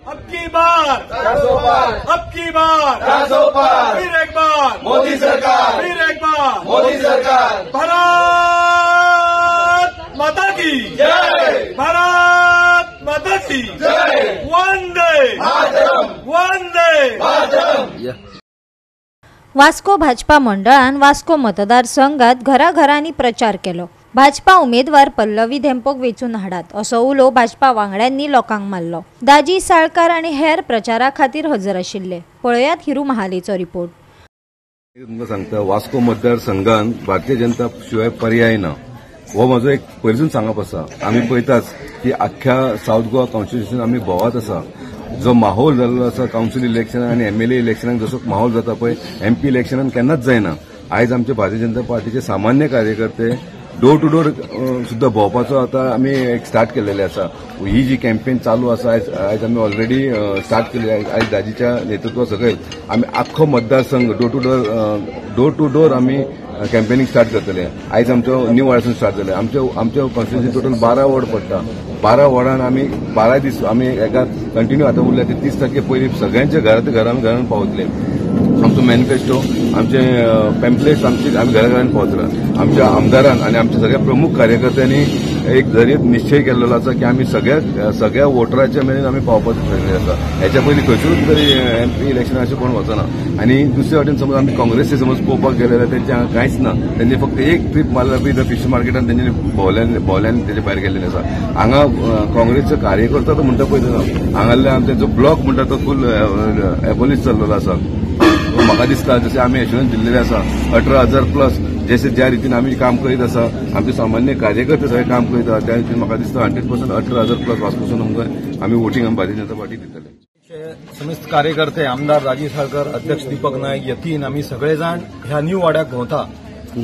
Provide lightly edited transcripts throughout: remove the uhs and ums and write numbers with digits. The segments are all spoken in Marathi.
अब की बार 400 पार, अब की बार 400 पार, फिर एक बार मोदी सरकार, फिर एक बार मोदी सरकार, भारत माता की जय, भारत माता की जय, वंदे मातरम, वंदे मातरम। वास्को भाजपा मंडळान वास्को मतदारसंघात घराघरांनी प्रचार केलो। भाजपा उमेदवार पल्लवी धेंपोक वेचून हाडात असो उलो भाजपा वांगड्यांनी लोकांक मारलो। दाजी साळकार आणि हेर प्रचारा खातीर हजर आशिल्ले। पळयात हिरू महालेचो रिपोर्ट। तुमकां सांगता वास्को मतदारसंघात भारतीय जनता शिवाय पर्याय ना हो म्हजो एक पयलींसून सांगप आसा। आमी पळयताच की आख्ख्या साऊथ गोवा कॉन्स्टिट्युशन आमी भोंवत आसा। जो माहोल जाल्लो आसा काउन्सिल इलेक्शन आनी एमएलए इलेक्शनाक जसो माहोल जाता पळय एमपी इलेक्शनान केन्नाच जायना। आयज आमचे भारतीय जनता पार्टीचे सामान्य कार्यकर्ते डोर टू डोर सुद्धा भोंवपाचो आतां आमी एक स्टार्ट केलेले आसा। ही जी कॅम्पेन चालू आसा आयज आमी ऑलरेडी स्टार्ट केली। आयज दाजीच्या नेतृत्वा सकयल आमी आख्खो मतदारसंघ डोर टू डोर आमी कॅम्पेनिंग स्टार्ट करतले। आयज आमचो न्यू वाड्यासून स्टार्ट जाले। आमच्या कॉन्स्टिट्युएन्सी टोटल 12 वॉर्ड पडटा। 12 वॉर्डान आमी 12 दीस आमी एका कंटिन्यू आतां उरल्या ते 30% पयलीं सगळ्यांच्या घरान पावतले। आमचो मॅनिफेस्टो आमचे पॅम्पलेट्स आमी घराघरांत पावतला। आमच्या आमदारान आनी आमच्या सगळ्या प्रमुख कार्यकर्त्यांनी एक जरीत निश्चय केलेलो आसा की आमी सगळ्या वोटरांच्या मेरेन आमी पावपाचो ठरलेले आसा। हेच्या पयलीं खंयसूच तरी एमपी इलेक्शनाक अशें कोण वचना। आनी दुसरे वाटेन समज आमी काँग्रेसी समज पळोवपाक गेले जाल्यार तेंचे हांगा कांयच ना। त्यांनी फक्त एक ट्रीप मारल्या बी फिश मार्केटान तेंच्यांनी भोवल्यान तेजे भायर गेल्लेले आसा। हांगा काँग्रेसचे कार्यकर्ता तो म्हणटा पळय हांगासले आमचे जो ब्लॉक म्हणटा तो फूल एबॉलिश जाल्लो आसा। म्हाका दिसता जशें आमी एश्युरन्स दिल्लेले आसा 18,000 प्लस जशें ज्या रितीन आमी काम करीत आसा आमचे सामान्य कार्यकर्ते सगळे काम करीत आसा त्या रितीन म्हाका दिसता 100% 18,000 प्लस वास्कोसून आमकां आमी वोटींग आमी भारतीय जनता पार्टी दितले। समिस्त कार्यकर्ते आमदार राजीव साळकर, अध्यक्ष दीपक नायक यतीन आमी सगळे जाण ह्या न्यू वाड्याक भोंवता।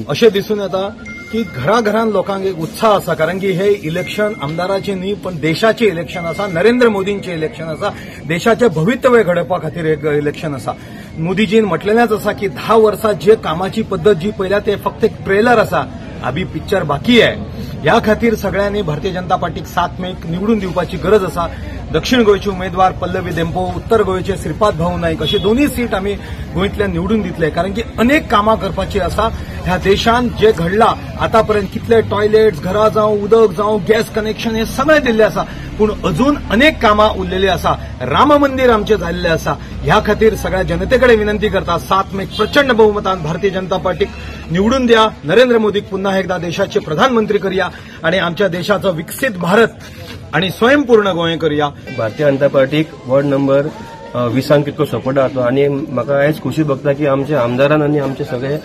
अशें दिसून येता की घराघरान लोकांक एक उत्साह आसा कारण की हे इलेक्शन आमदाराचे न्ही पण देशाचे इलेक्शन आसा। नरेंद्र मोदींचे इलेक्शन आसा। देशाचे भवितव्य घडोवपा खातीर एक इलेक्शन आसा। मोदीजीन म्हटलेलेंच आसा की 10 वर्सां जे कामाची पद्दत जी पळयल्या ते फक्त एक ट्रेलर आसा, अभी पिक्चर बाकी आहे। ह्या खातीर सगळ्यांनी भारतीय जनता पार्टीक 7 मेक निवडून दिवपाची गरज आसा। दक्षिण गोंयचे उमेदवार पल्लवी धेंपो, उत्तर गोंयचे श्रीपाद भाऊ नाईक अशी दोन्ही सीट आमी गोंयतल्यान निवडून दितले कारण की अनेक कामां करपाची आसा। ह्या देशान जे घडला आतापर्यंत कितले टॉयलेट्स, घरां जावं, उदक जावं, गॅस कनेक्शन हे सगळे दिल्ले आसा पूण अजून अनेक कामां उरलेली आसा। राम मंदिर आमचे झालेले आसा। ह्या खातीर सगळ्या जनतेकडे विनंती करता 7 मेक प्रचंड बहुमतान भारतीय जनता पार्टीक निवडून द्या। नरेंद्र मोदीक पुन्हा एकदा देशाचे प्रधानमंत्री करूया आणि आमच्या देशाचा विकसित भारत आणि स्वयंपूर्ण गोंय करूया। भारतीय जनता पार्टीक वॉर्ड नंबर 20 कितको सपोर्ट आसा आणि म्हाका आयज खुशी भोगता की आमच्या आमदारान आणि आमचे सगळे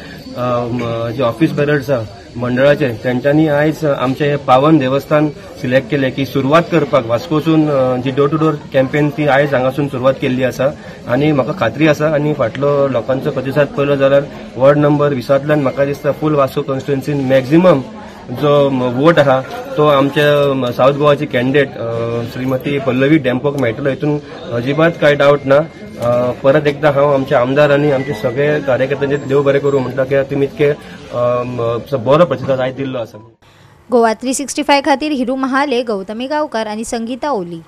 जे ऑफिस बेरर्स आसा मंडळाचे त्यांच्यानी आयज आमचे हे पावन देवस्थान सिलेक्ट केले की सुरवात करपाक वास्कोसून जी डोर टू डोर कॅम्पेन ती आयज हांगासून सुरवात केल्ली आसा। आणि म्हाका खात्री आसा आणि फाटलो लोकांचो प्रतिसाद पळयलो जाल्यार वॉर्ड नंबर 20तल्यान म्हाका दिसता फूल वास्को कॉन्स्टिट्युएन्सीन मॅक्झिमम जो वोट आहा तो आमच्या साऊथ गोवाची कॅन्डिडेट श्रीमती पल्लवी धेंपोक मेळटलो हितून अजिबात काय डाऊट ना। परत एकदा हांव आमच्या आमदार आनी आमचे सगळे कार्यकर्त्यांचे देव बरें करूं म्हणटा की तुमी इतके बरो प्रतिसाद आयज दिल्लो आसा। गोवा 365 खातीर हिरू महाले, गौतमी गांवकार आणि संगीता ओली।